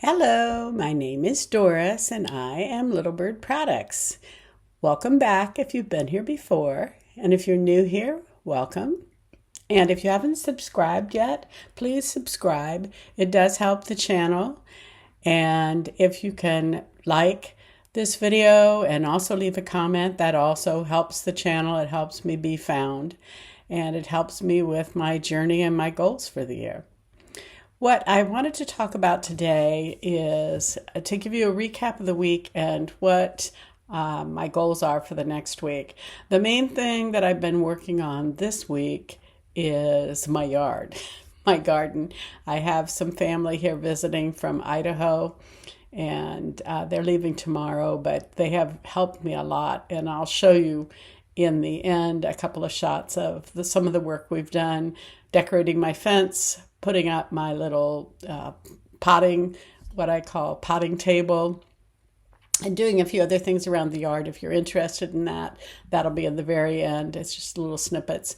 Hello, my name is Doris and I am Little Bird Products. Welcome back if you've been here before, and if you're new here, welcome. And if you haven't subscribed yet, please subscribe. It does help the channel. And if you can like this video and also leave a comment, that also helps the channel. It helps me be found, and it helps me with my journey and my goals for the year. What I wanted to talk about today is to give you a recap of the week and what my goals are for the next week. The main thing that I've been working on this week is my yard, my garden. I have some family here visiting from Idaho, and they're leaving tomorrow, but they have helped me a lot, and I'll show you in the end a couple of shots of some of the work we've done, decorating my fence, putting up my little potting, what I call potting table, and doing a few other things around the yard. If you're interested in that, that'll be in the very end. It's just little snippets.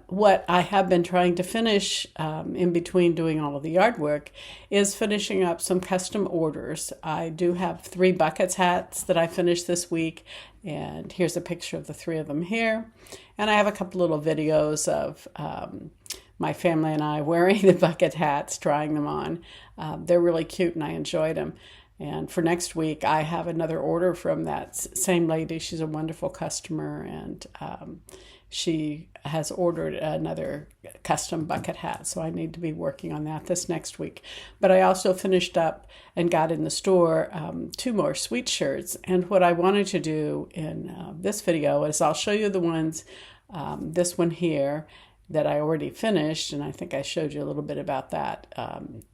What I have been trying to finish in between doing all of the yard work is finishing up some custom orders. I do have 3 buckets hats that I finished this week, and here's a picture of the 3 of them here. And I have a couple little videos of my family and I wearing the bucket hats, trying them on. They're really cute and I enjoyed them. And for next week, I have another order from that same lady. She's a wonderful customer, and she has ordered another custom bucket hat. So I need to be working on that this next week. But I also finished up and got in the store 2 more sweet shirts. And what I wanted to do in this video is I'll show you the ones, this one here, that I already finished, and I think I showed you a little bit about that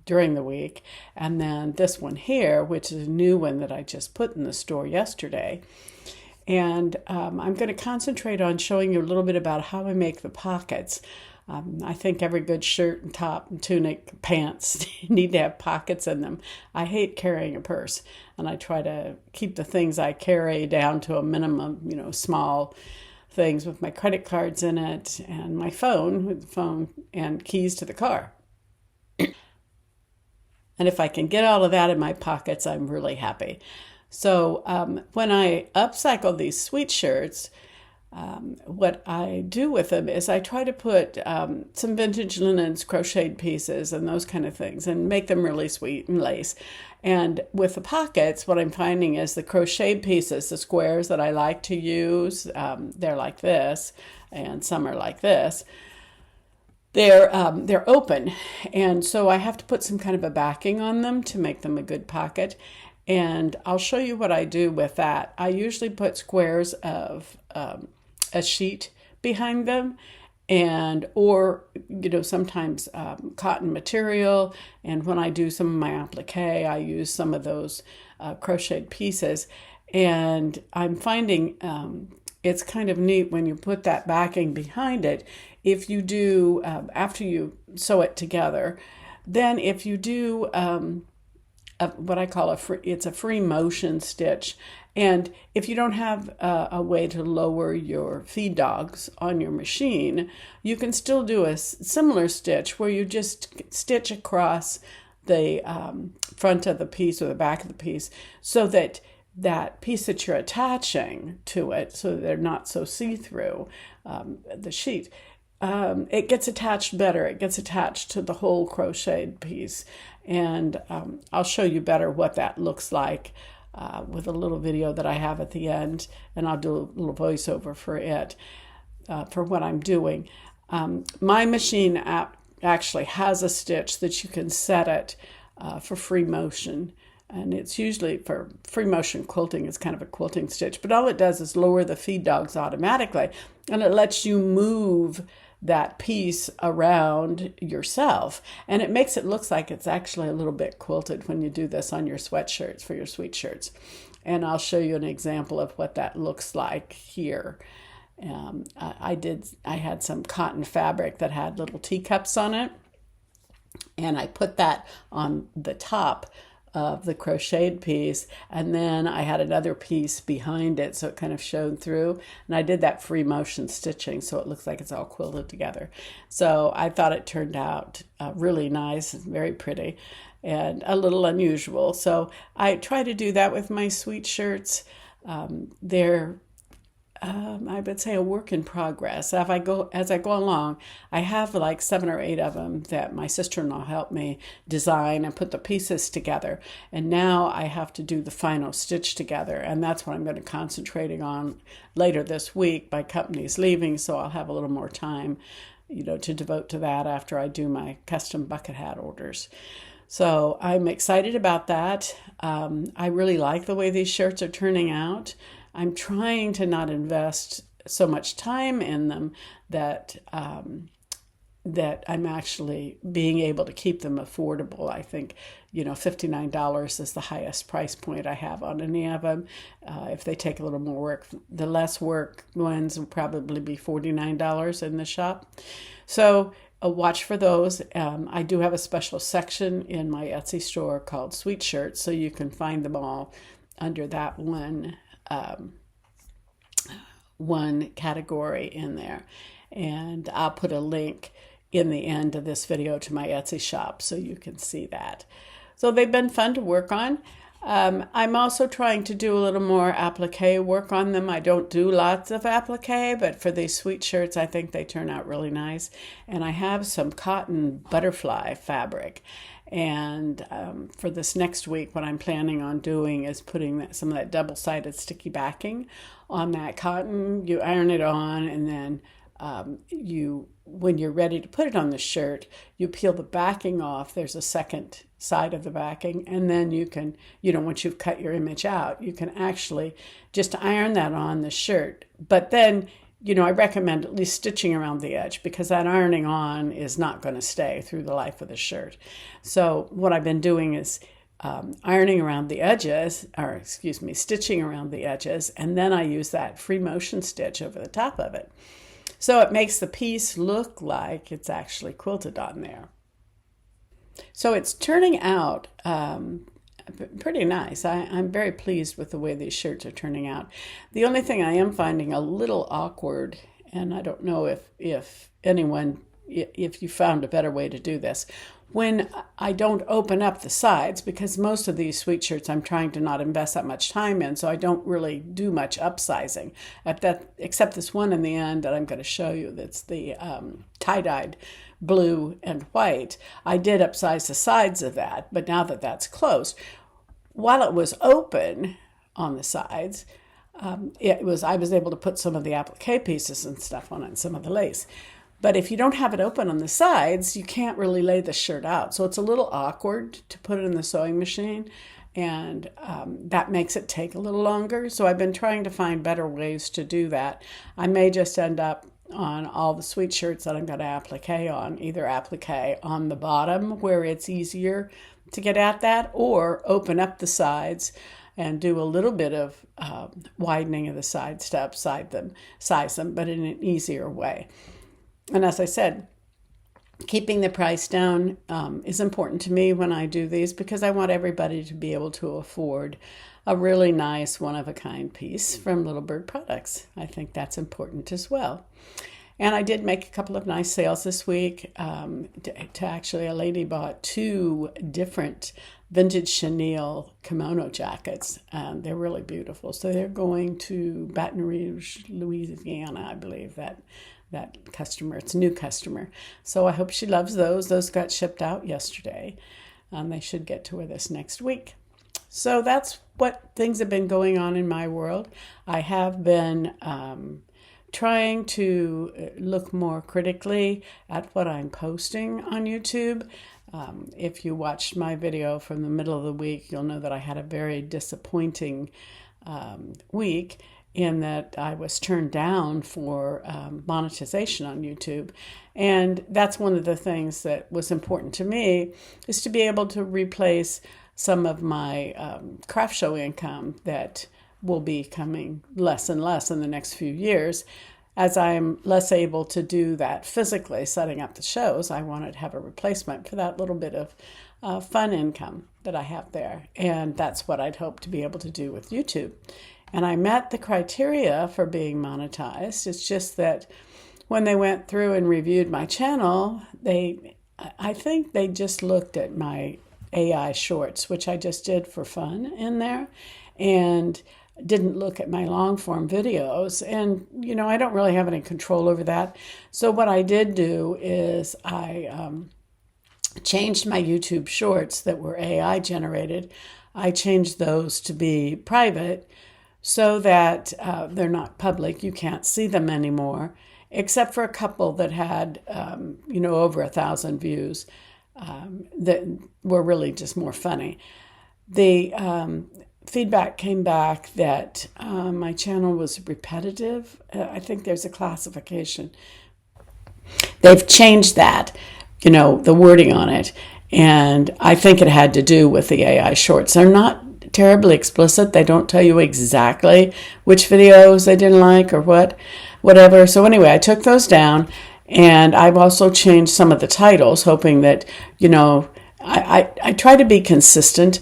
during the week. And then this one here, which is a new one that I just put in the store yesterday. And I'm going to concentrate on showing you a little bit about how I make the pockets. I think every good shirt and top and tunic, pants need to have pockets in them. I hate carrying a purse, and I try to keep the things I carry down to a minimum, small things with my credit cards in it and my phone with the phone and keys to the car. And if I can get all of that in my pockets, I'm really happy. So when I upcycle these sweet shirts, what I do with them is I try to put some vintage linens, crocheted pieces, and those kind of things, and make them really sweet and lace. And with the pockets, what I'm finding is the crocheted pieces, the squares that I like to use, they're like this, and some are like this. They're open, and so I have to put some kind of a backing on them to make them a good pocket. And I'll show you what I do with that. I usually put squares of a sheet behind them, or sometimes cotton material. And when I do some of my applique, I use some of those crocheted pieces. And I'm finding it's kind of neat when you put that backing behind it. If you do, after you sew it together, then if you do what I call it's a free motion stitch. And if you don't have a way to lower your feed dogs on your machine, you can still do a similar stitch where you just stitch across the front of the piece or the back of the piece, so that that piece that you're attaching to it, so that they're not so see-through, the sheet, it gets attached better. It gets attached to the whole crocheted piece. And I'll show you better what that looks like with a little video that I have at the end, and I'll do a little voiceover for it, for what I'm doing. My machine actually has a stitch that you can set it for free motion. And it's usually for free motion quilting. It's kind of a quilting stitch, but all it does is lower the feed dogs automatically, and it lets you move that piece around yourself, and it makes it look like it's actually a little bit quilted when you do this on your sweatshirts, for your sweet shirts. And I'll show you an example of what that looks like here. I had some cotton fabric that had little teacups on it, and I put that on the top of the crocheted piece, and then I had another piece behind it, so it kind of showed through, and I did that free motion stitching so it looks like it's all quilted together. So I thought it turned out really nice and very pretty. and a little unusual. So I try to do that with my sweet shirts. They're I would say a work in progress. As I go along, I have like 7 or 8 of them that my sister-in-law helped me design and put the pieces together. And now I have to do the final stitch together, and that's what I'm going to concentrating on later this week. My company's leaving, so I'll have a little more time, to devote to that after I do my custom bucket hat orders. So I'm excited about that. I really like the way these shirts are turning out. I'm trying to not invest so much time in them that I'm actually being able to keep them affordable. I think, $59 is the highest price point I have on any of them. If they take a little more work, the less work ones will probably be $49 in the shop. So watch for those. I do have a special section in my Etsy store called Sweet Shirts, so you can find them all under that one category in there. And I'll put a link in the end of this video to my Etsy shop so you can see that. So they've been fun to work on. I'm also trying to do a little more applique work on them. I don't do lots of applique, but for these sweet shirts, I think they turn out really nice. And I have some cotton butterfly fabric. And for this next week, what I'm planning on doing is putting some of that double-sided sticky backing on that cotton. You iron it on, and then when you're ready to put it on the shirt, you peel the backing off. There's a second side of the backing, and then you can, once you've cut your image out, you can actually just iron that on the shirt. But then, I recommend at least stitching around the edge, because that ironing on is not going to stay through the life of the shirt. So what I've been doing is ironing around the edges, stitching around the edges, and then I use that free motion stitch over the top of it. So it makes the piece look like it's actually quilted on there. So it's turning out pretty nice. I'm very pleased with the way these shirts are turning out. The only thing I am finding a little awkward, and I don't know if you found a better way to do this, when I don't open up the sides, because most of these sweet shirts I'm trying to not invest that much time in, so I don't really do much upsizing, except this one in the end that I'm going to show you. That's the tie-dyed blue and white. I did upsize the sides of that, but now that that's closed, while it was open on the sides, I was able to put some of the applique pieces and stuff on it, and some of the lace. But if you don't have it open on the sides, you can't really lay the shirt out. So it's a little awkward to put it in the sewing machine, and that makes it take a little longer. So I've been trying to find better ways to do that. I may just end up on all the sweet shirts that I'm going to applique on, either applique on the bottom where it's easier to get at that, or open up the sides and do a little bit of widening of the side steps, size them, but in an easier way. And as I said, keeping the price down is important to me when I do these, because I want everybody to be able to afford a really nice one-of-a-kind piece from Little Bird Products. I think that's important as well. And I did make a couple of nice sales this week. Actually, a lady bought 2 different vintage chenille kimono jackets. They're really beautiful. So they're going to Baton Rouge, Louisiana, I believe, that customer. It's a new customer. So I hope she loves those. Those got shipped out yesterday. They should get to her this next week. So that's what things have been going on in my world. I have been trying to look more critically at what I'm posting on YouTube. If you watched my video from the middle of the week, you'll know that I had a very disappointing week, in that I was turned down for monetization on YouTube. And that's one of the things that was important to me, is to be able to replace some of my craft show income that will be coming less and less in the next few years. As I'm less able to do that physically, setting up the shows, I wanted to have a replacement for that little bit of fun income that I have there. And that's what I'd hope to be able to do with YouTube. And I met the criteria for being monetized. It's just that when they went through and reviewed my channel, I think they just looked at my AI shorts, which I just did for fun in there, and didn't look at my long form videos. And, I don't really have any control over that. So what I did do is I changed my YouTube shorts that were AI generated. I changed those to be private so that they're not public. You can't see them anymore, except for a couple that had, over 1,000 views that were really just more funny. The feedback came back that my channel was repetitive. I think there's a classification. They've changed that, the wording on it. And I think it had to do with the AI shorts. They're not terribly explicit. They don't tell you exactly which videos they didn't like or whatever. So anyway, I took those down, and I've also changed some of the titles, hoping that, I try to be consistent.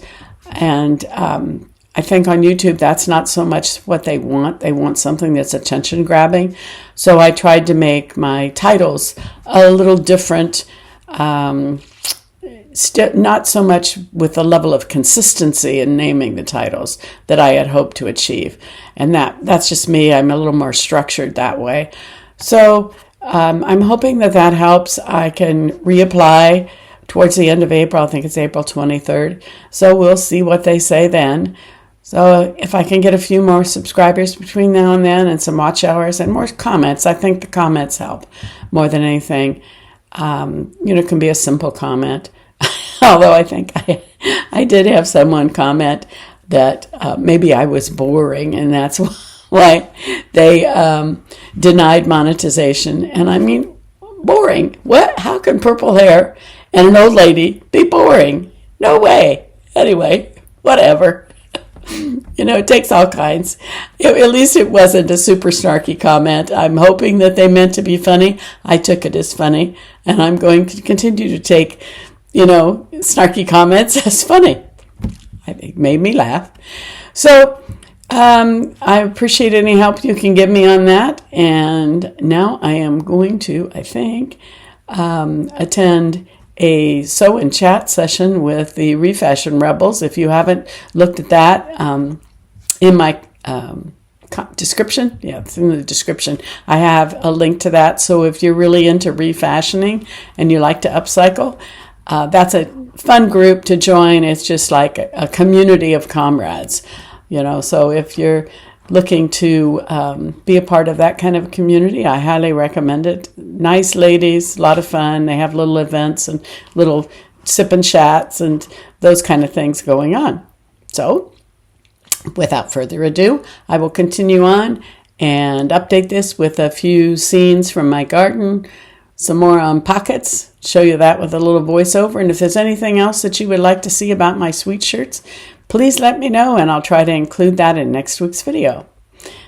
And I think on YouTube, that's not so much what they want. They want something that's attention grabbing. So I tried to make my titles a little different, not so much with the level of consistency in naming the titles that I had hoped to achieve. And that's just me. I'm a little more structured that way. So I'm hoping that helps. I can reapply towards the end of April. I think it's April 23rd. So we'll see what they say then. So if I can get a few more subscribers between now and then, and some watch hours and more comments, I think the comments help more than anything. It can be a simple comment. Although I think I did have someone comment that maybe I was boring, and that's why they denied monetization. And I mean, boring? What? How can purple hair and an old lady be boring? No way. Anyway, whatever. It takes all kinds. At least it wasn't a super snarky comment. I'm hoping that they meant to be funny. I took it as funny, and I'm going to continue to take, snarky comments as funny. I think it made me laugh. So I appreciate any help you can give me on that. And now I am going to, I think, attend a sew and chat session with the Refashion Rebels. If you haven't looked at that, in my description, it's in the description, I have a link to that. So if you're really into refashioning and you like to upcycle, that's a fun group to join. It's just like a community of comrades, so if you're looking to be a part of that kind of community, I highly recommend it. Nice ladies, a lot of fun. They have little events and little sip and chats and those kind of things going on. So without further ado, I will continue on and update this with a few scenes from my garden, some more pockets, show you that with a little voiceover. And if there's anything else that you would like to see about my sweet shirts, please let me know, and I'll try to include that in next week's video.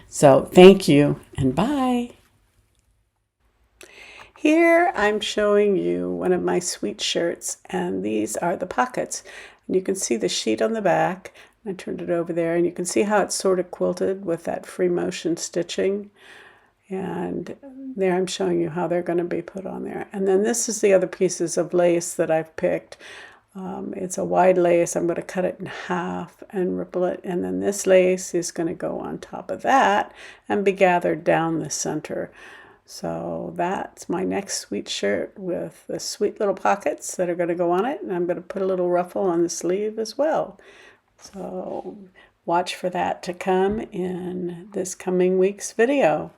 So thank you, and bye. Here I'm showing you one of my sweet shirts, and these are the pockets. And you can see the sheet on the back. I turned it over there, and you can see how it's sort of quilted with that free motion stitching. And there I'm showing you how they're going to be put on there. And then this is the other pieces of lace that I've picked. It's a wide lace. I'm going to cut it in half and ripple it. And then this lace is going to go on top of that and be gathered down the center. So that's my next sweet shirt with the sweet little pockets that are going to go on it. And I'm going to put a little ruffle on the sleeve as well. So watch for that to come in this coming week's video.